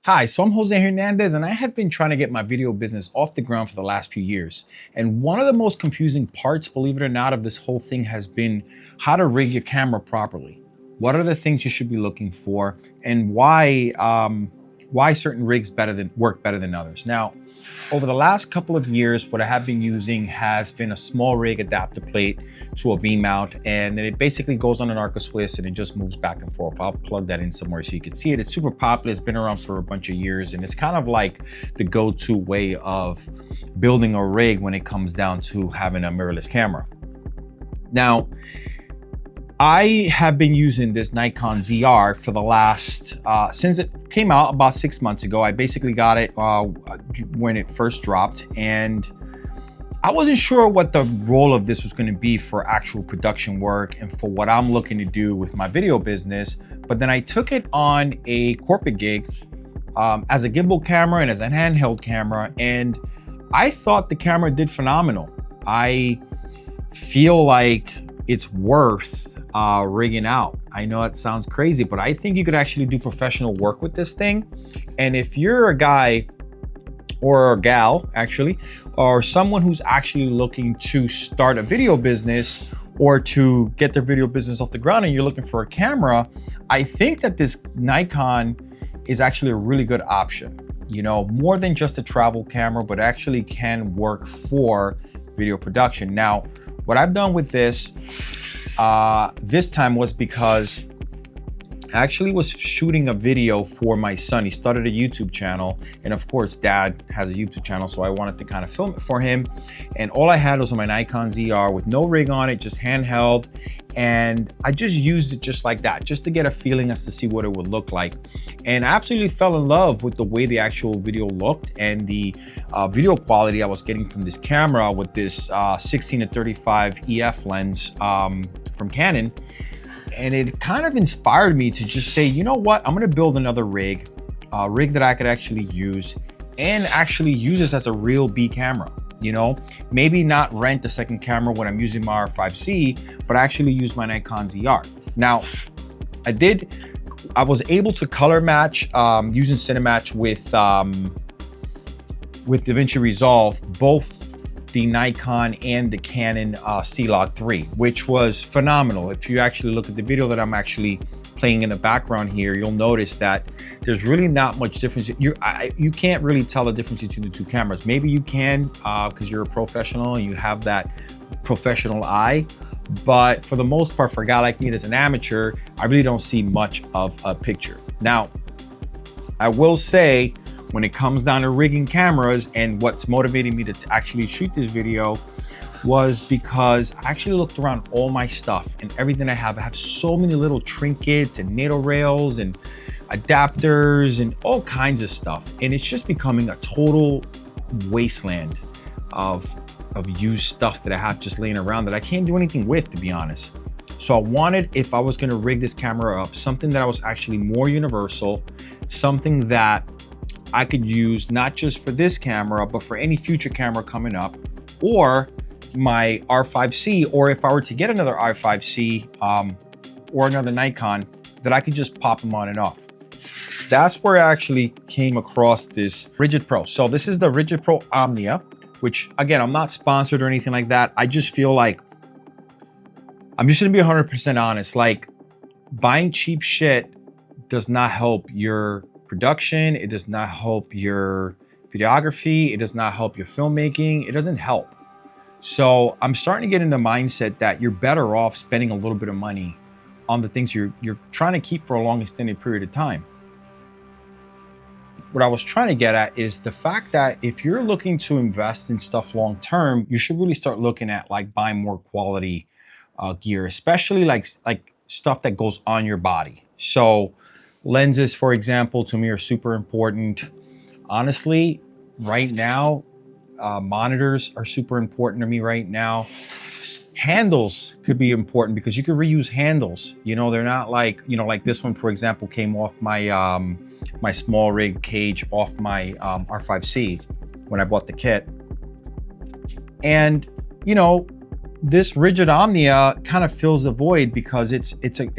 Hi, so I'm Jose Hernandez, and I have been trying to get my video business off the ground for the last few years. And one of the most confusing parts, believe it or not, of this whole thing has been how to rig your camera properly. What are the things you should be looking for, and why certain rigs work better than others? Now, over the last couple of years, what I have been using has been a small rig adapter plate to a V mount, and then it basically goes on an Arca Swiss and it just moves back and forth. I'll plug that in somewhere so you can see it. It's super popular. It's been around for a bunch of years, and it's kind of like the go-to way of building a rig when it comes down to having a mirrorless camera. Now, I have been using this Nikon Zr for the last, since it came out about 6 months ago. I basically got it when it first dropped, and I wasn't sure what the role of this was going to be for actual production work and for what I'm looking to do with my video business. But then I took it on a corporate gig as a gimbal camera and as a handheld camera, and I thought the camera did phenomenal. I feel like it's worth rigging out. I know it sounds crazy, but I think you could actually do professional work with this thing. And if you're a guy or a gal actually, or someone who's actually looking to start a video business or to get their video business off the ground and you're looking for a camera, I think that this Nikon is actually a really good option. You know, more than just a travel camera, but actually can work for video production. Now, what I've done with this time was because I actually was shooting a video for my son. He started a YouTube channel, and of course dad has a YouTube channel, so I wanted to kind of film it for him. And all I had was my Nikon Zr with no rig on it, just handheld, and I just used it just like that, just to get a feeling as to see what it would look like. And I absolutely fell in love with the way the actual video looked and the video quality I was getting from this camera with this 16-35 EF lens from Canon. And it kind of inspired me to just say, you know what, I'm gonna build another rig, a rig that I could actually use and actually use this as a real B camera. You know, maybe not rent a second camera when I'm using my R5C, but actually use my Nikon Zr. Now, I was able to color match using CineMatch with DaVinci Resolve, both the Nikon and the Canon C-Log3, which was phenomenal. If you actually look at the video that I'm actually playing in the background here, you'll notice that there's really not much difference. You can't really tell the difference between the two cameras. Maybe you can because you're a professional and you have that professional eye. But for the most part, for a guy like me that's an amateur, I really don't see much of a picture. Now, I will say, when it comes down to rigging cameras, and what's motivating me to actually shoot this video was because I actually looked around all my stuff and everything I have. I have so many little trinkets and NATO rails and adapters and all kinds of stuff. And it's just becoming a total wasteland of used stuff that I have just laying around that I can't do anything with, to be honest. So I wanted, if I was gonna rig this camera up, something that was actually more universal, something that I could use not just for this camera, but for any future camera coming up, or my R5C, or if I were to get another R5C or another Nikon, that I could just pop them on and off. That's where I actually came across this Rigid Pro. So this is the Rigid Pro Omnia, which again, I'm not sponsored or anything like that. I just feel like, I'm just gonna be 100% honest, like buying cheap shit does not help your production, it does not help your videography, it does not help your filmmaking, it doesn't help. So I'm starting to get in the mindset that you're better off spending a little bit of money on the things you're trying to keep for a long extended period of time. What I was trying to get at is the fact that if you're looking to invest in stuff long term, you should really start looking at like buying more quality gear, especially like stuff that goes on your body. So lenses, for example, to me are super important. Honestly, right now, monitors are super important to me right now. Handles could be important because you could reuse handles. You know, they're not like, you know, like this one, for example, came off my my small rig cage off my R5C when I bought the kit. And, you know, this Rigid Omnia kind of fills the void because it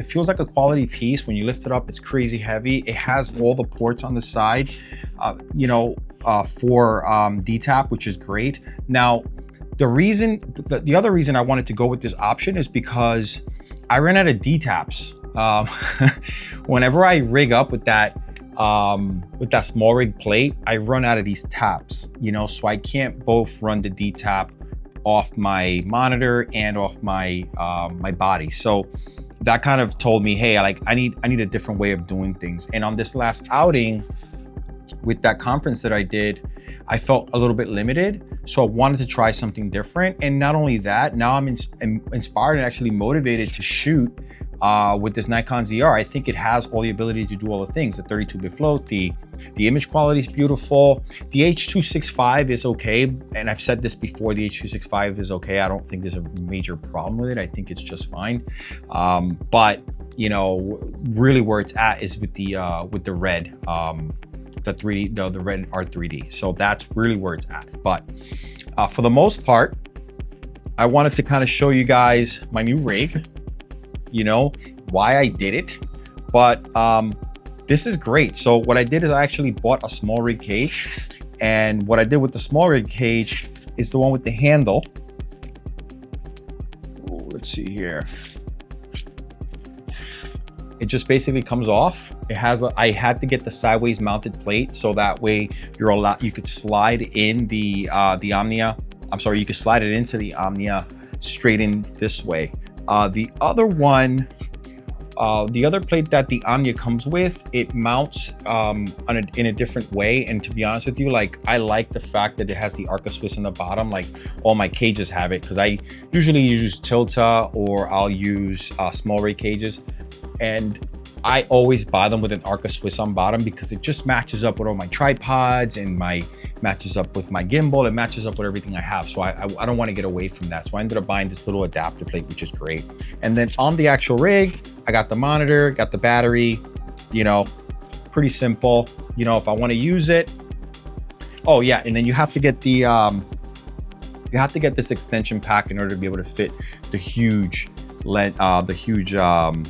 feels like a quality piece. When you lift it up, it's crazy heavy. It has all the ports on the side, for DTAP, which is great. Now, the other reason I wanted to go with this option is because I ran out of DTAPs. Whenever I rig up with that small rig plate, I run out of these taps, so I can't both run the DTAP off my monitor and off my my body. So that kind of told me, hey, I need a different way of doing things. And on this last outing with that conference that I did, I felt a little bit limited. So I wanted to try something different. And not only that, now I'm inspired and actually motivated to shoot with this Nikon Zr. I think it has all the ability to do all the things. The 32-bit float, the image quality is beautiful. The H.265 is okay, and I've said this before, the H.265 is okay. I don't think there's a major problem with it. I think it's just fine. But really where it's at is with the red, the 3D, the red R3D. So that's really where it's at. But for the most part, I wanted to kind of show you guys my new rig. Why I did it, but this is great. So what I did is I actually bought a small rig cage, and what I did with the small rig cage is the one with the handle. Ooh, let's see here. It just basically comes off. It has I had to get the sideways mounted plate so that way you could slide in the Omnia. I'm sorry, you could slide it into the Omnia straight in this way. The other one, the other plate that the Omnia comes with, it mounts in a different way. And to be honest with you, I like the fact that it has the Arca Swiss on the bottom. Like all my cages have it, because I usually use TILTA or I'll use small rig cages. And I always buy them with an Arca Swiss on bottom because it just matches up with all my tripods and matches up with my gimbal. It matches up with everything I have. So I don't want to get away from that. So I ended up buying this little adapter plate, which is great. And then on the actual rig, I got the monitor, got the battery, pretty simple. If I want to use it. Oh yeah, and then you have to get this extension pack in order to be able to fit the huge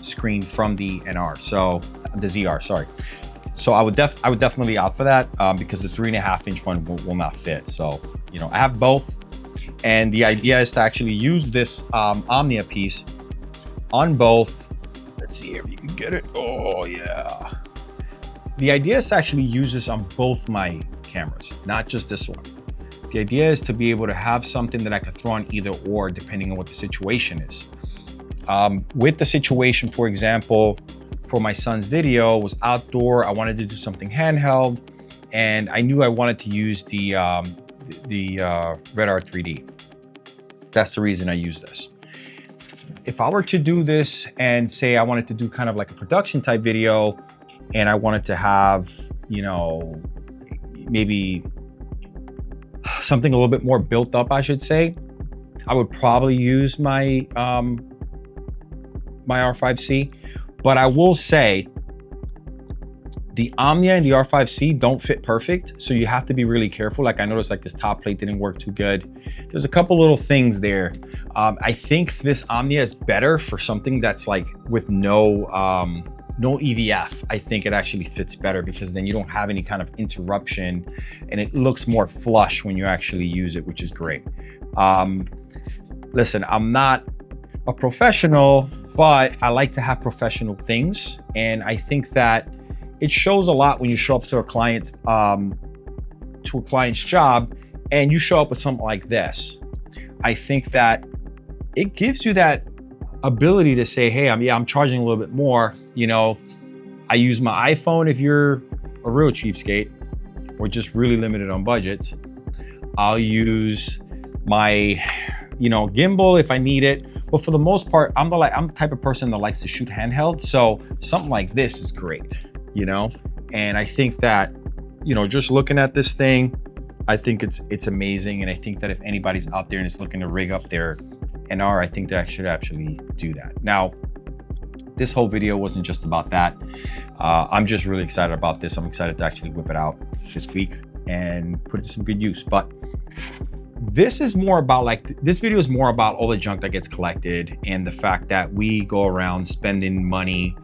screen from the NR, so the ZR, sorry. So I would definitely opt for that because the 3.5-inch one will not fit. So I have both, and the idea is to actually use this Omnia piece on both. Let's see if you can get it. Oh yeah. The idea is to actually use this on both my cameras, not just this one. The idea is to be able to have something that I could throw on either or depending on what the situation is. With the situation, for example, for my son's video was outdoor. I wanted to do something handheld, and I knew I wanted to use the Red R3D. That's the reason I use this. If I were to do this and say I wanted to do kind of like a production type video, and I wanted to have, maybe something a little bit more built up, I should say, I would probably use my my R5C. But I will say the Omnia and the R5C don't fit perfect, so you have to be really careful. Like I noticed this top plate didn't work too good. There's a couple little things there. I think this Omnia is better for something that's with no EVF. I think it actually fits better because then you don't have any kind of interruption and it looks more flush when you actually use it, which is great. Listen, I'm not a professional, but I like to have professional things. And I think that it shows a lot when you show up to a client's job and you show up with something like this. I think that it gives you that ability to say, hey, I'm charging a little bit more. I use my iPhone if you're a real cheapskate or just really limited on budget. I'll use my gimbal if I need it. But for the most part, I'm the type of person that likes to shoot handheld. So something like this is great, And I think that, just looking at this thing, I think it's amazing. And I think that if anybody's out there and is looking to rig up their NR, I think they should actually do that. Now, this whole video wasn't just about that. I'm just really excited about this. I'm excited to actually whip it out this week and put it to some good use. But this is more about like, this video is more about all the junk that gets collected and the fact that we go around spending money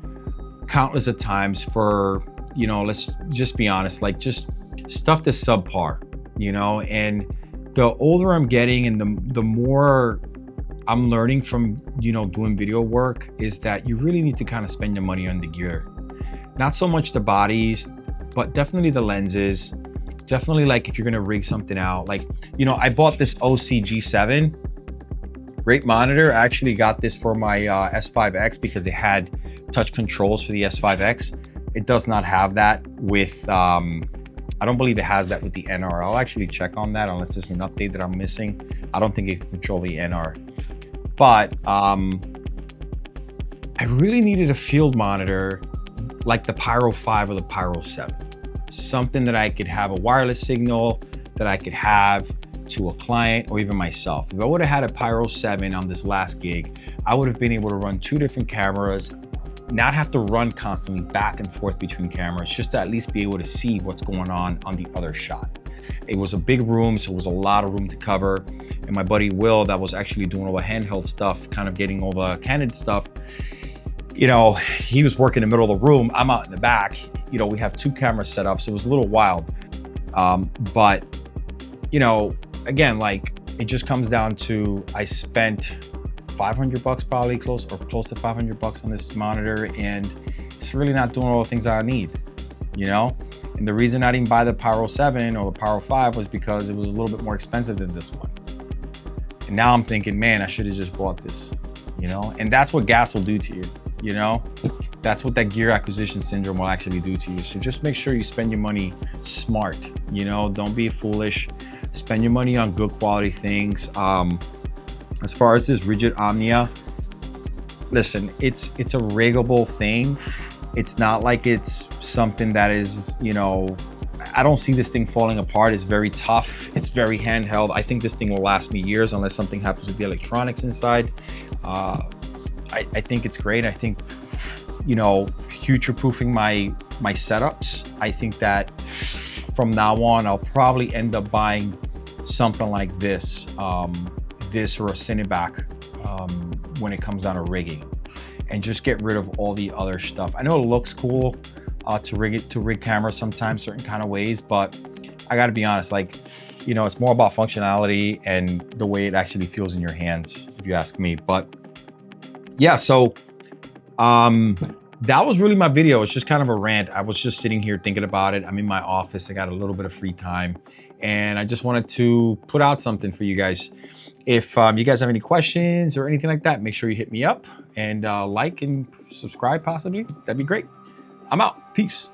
countless of times for, you know, let's just be honest, like just stuff that's subpar, you know. And the older I'm getting and the more I'm learning from, you know, doing video work, is that you really need to kind of spend your money on the gear. Not so much the bodies, but definitely the lenses. Definitely, like if you're gonna rig something out, like, you know, I bought this OC G7, great monitor. I actually got this for my S5X because it had touch controls for the S5X. It does not have that with, I don't believe it has that with the NR. I'll actually check on that unless there's an update that I'm missing. I don't think it can control the NR. But I really needed a field monitor like the Pyro 5 or the Pyro 7. Something that I could have a wireless signal that I could have to a client or even myself. If I would have had a Pyro 7 on this last gig, I would have been able to run 2 different cameras, not have to run constantly back and forth between cameras, just to at least be able to see what's going on the other shot. It was a big room, so it was a lot of room to cover. And my buddy Will, that was actually doing all the handheld stuff, kind of getting all the Canon stuff, you know, he was working in the middle of the room. I'm out in the back. You know, we have 2 cameras set up, so it was a little wild. But, you know, again, like it just comes down to, I spent $500 probably, close to $500 on this monitor, and it's really not doing all the things that I need, you know? And the reason I didn't buy the Pyro 7 or the Pyro 5 was because it was a little bit more expensive than this one. And now I'm thinking, man, I should have just bought this, you know? And that's what gas will do to you, you know? That's what that gear acquisition syndrome will actually do to you. So just make sure you spend your money smart, you know? Don't be foolish. Spend your money on good quality things. As far as this Rigid Omnia, listen, it's a riggable thing. It's not like it's something that is, you know, I don't see this thing falling apart. It's very tough. It's very handheld. I think this thing will last me years unless something happens with the electronics inside. I think it's great. I think, you know, future-proofing my setups. I think that from now on, I'll probably end up buying something like this, this or a CineMatch when it comes down to rigging, and just get rid of all the other stuff. I know it looks cool to rig cameras sometimes, certain kind of ways, but I gotta be honest, like, you know, it's more about functionality and the way it actually feels in your hands, if you ask me. But yeah, so that was really my video. It's just kind of a rant. I was just sitting here thinking about it. I'm in my office. I got a little bit of free time, and I just wanted to put out something for you guys. If you guys have any questions or anything like that, make sure you hit me up and like and subscribe possibly. That'd be great. I'm out. Peace.